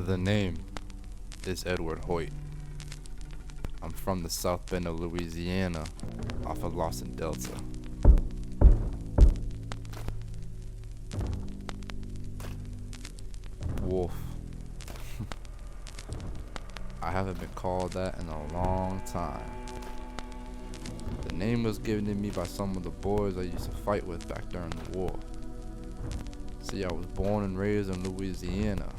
The name is Edward Hoyt. I'm from the South Bend of Louisiana, off of Lawson Delta. Wolf. I haven't been called that in a long time. The name was given to me by some of the boys I used to fight with back during the war. See, I was born and raised in Louisiana.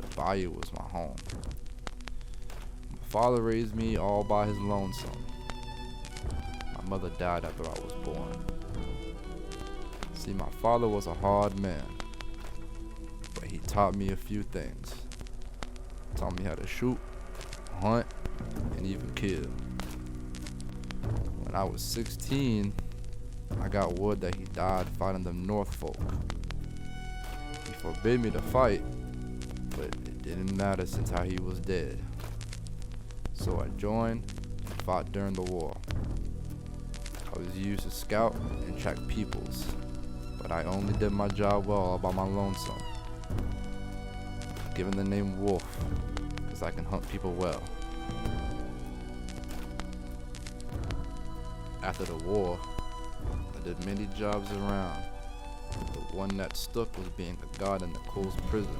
The bayou was my home. My father raised me all by his lonesome. My mother died after I was born. See, my father was a hard man, but he taught me a few things. Taught me how to shoot, hunt, and even kill. When I was 16, I got word that he died fighting them North folk. He forbid me to fight, but it didn't matter since how he was dead. So I joined and fought during the war. I was used to scout and track peoples, but I only did my job well all by my lonesome. Given the name Wolf, because I can hunt people well. After the war, I did many jobs around. The one that stuck was being a guard in the Coles prison.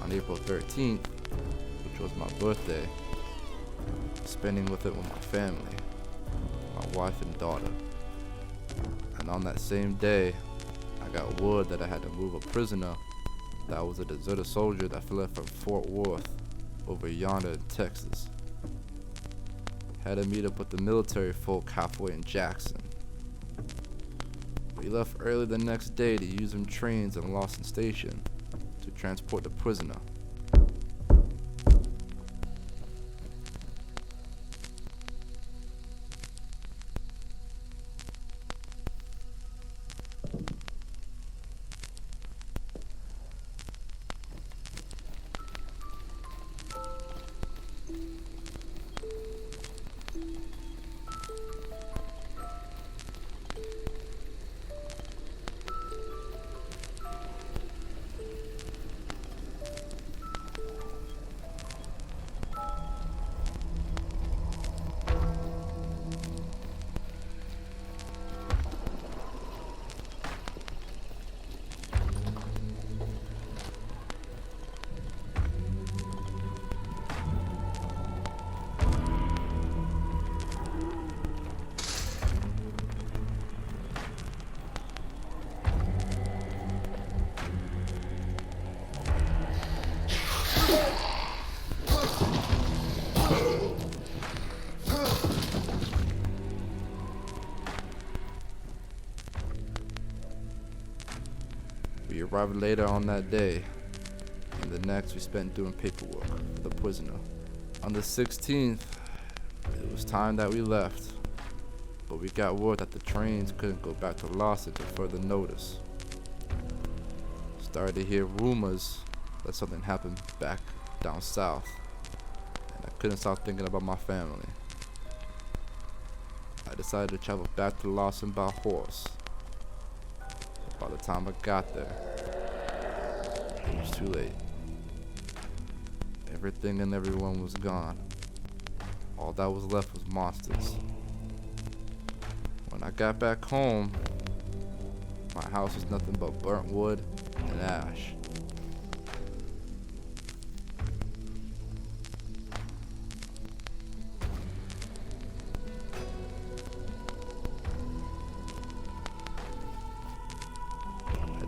On April 13th, which was my birthday, spending with it with my family, my wife and daughter. And on that same day, I got word that I had to move a prisoner that was a deserter soldier that fled from Fort Worth over yonder in Texas. Had to meet up with the military folk halfway in Jackson. We left early the next day to use them trains in Lawson Station to transport the prisoner. We arrived later on that day, and the next we spent doing paperwork for the prisoner. On the 16th, it was time that we left, but we got word that the trains couldn't go back to Lawson till further notice. Started to hear rumors that something happened back down south, and I couldn't stop thinking about my family. I decided to travel back to Lawson by horse. By the time I got there, it was too late. Everything and everyone was gone. All that was left was monsters. When I got back home, my house was nothing but burnt wood and ash.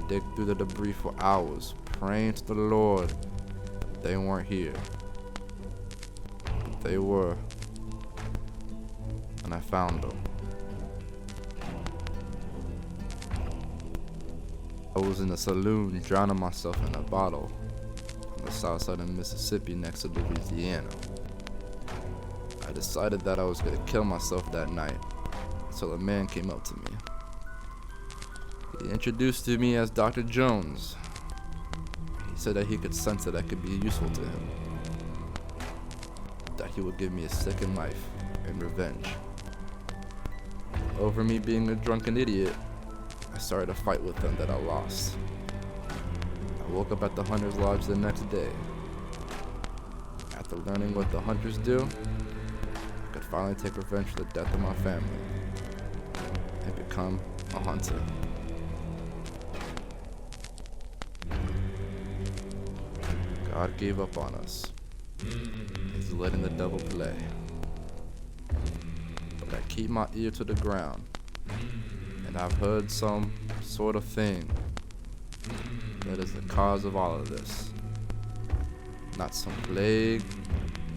dig through the debris for hours, praying to the Lord that they weren't here. But they were, and I found them. I was in a saloon drowning myself in a bottle on the south side of Mississippi next to Louisiana. I decided that I was gonna kill myself that night, so a man came up to me. He introduced to me as Dr. Jones. He said that he could sense that I could be useful to him, that he would give me a second life in revenge. Over me being a drunken idiot, I started a fight with them that I lost. I woke up at the Hunter's Lodge the next day. After learning what the hunters do, I could finally take revenge for the death of my family and become a hunter. God gave up on us. He's letting the devil play. But I keep my ear to the ground, and I've heard some sort of thing that is the cause of all of this. Not some plague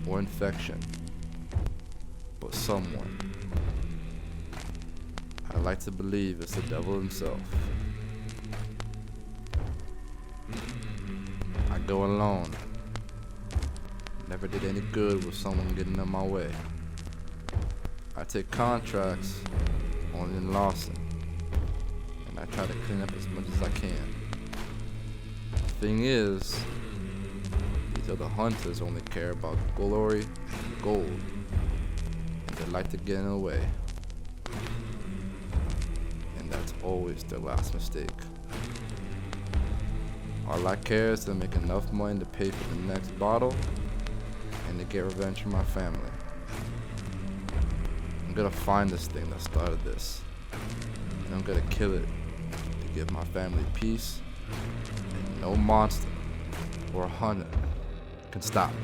or infection, but someone. I like to believe it's the devil himself. I go alone. Never did any good with someone getting in my way. I take contracts only in Lawson, and I try to clean up as much as I can. The thing is, these other hunters only care about glory and gold, and they like to get in the way. And that's always their last mistake. All I care is to make enough money to pay for the next bottle and to get revenge for my family. I'm gonna find this thing that started this, and I'm gonna kill it to give my family peace, and no monster or hunter can stop me.